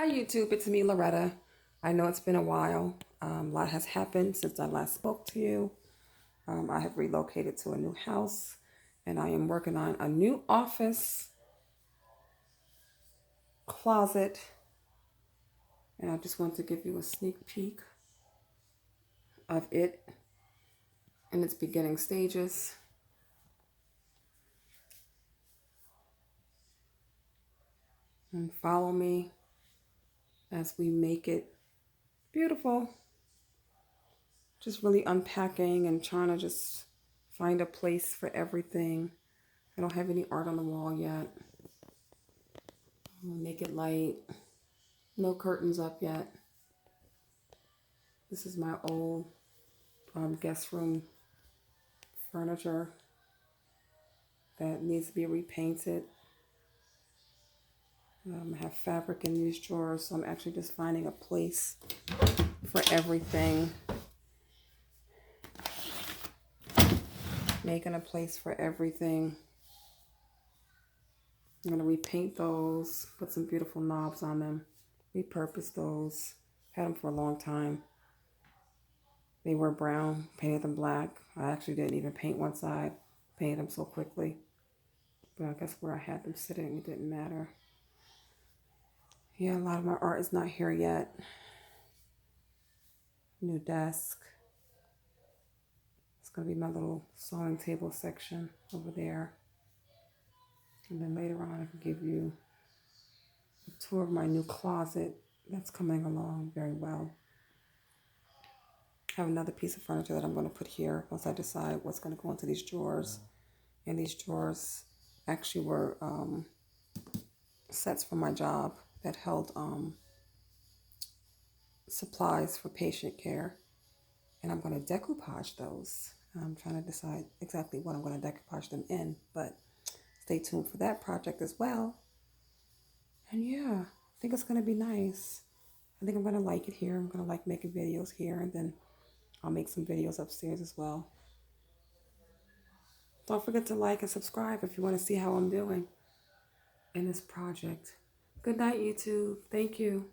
Hi YouTube, it's me Loretta. I know it's been a while. A lot has happened since I last spoke to you. I have relocated to a new house and I am working on a new office closet, and I just want to give you a sneak peek of it in its beginning stages. And follow me as we make it beautiful. Just really unpacking and trying to just find a place for everything. I don't have any art on the wall yet. Make it light. No curtains up yet. This is my old guest room furniture that needs to be repainted. I have fabric in these drawers, so I'm actually just finding a place for everything. Making a place for everything. I'm going to repaint those, put some beautiful knobs on them, repurpose those. Had them for a long time. They were brown, painted them black. I actually didn't even paint one side, painted them so quickly. But I guess where I had them sitting, it didn't matter. Yeah, a lot of my art is not here yet. New desk. It's going to be my little sewing table section over there. And then later on, I can give you a tour of my new closet that's coming along very well. I have another piece of furniture that I'm going to put here once I decide what's going to go into these drawers. And these drawers actually were sets from my job that held supplies for patient care. And I'm going to decoupage those. I'm trying to decide exactly what I'm going to decoupage them in, but stay tuned for that project as well. And yeah, I think it's going to be nice. I think I'm going to like it here. I'm going to like making videos here, and then I'll make some videos upstairs as well. Don't forget to like and subscribe if you want to see how I'm doing in this project. Good night, YouTube. Thank you.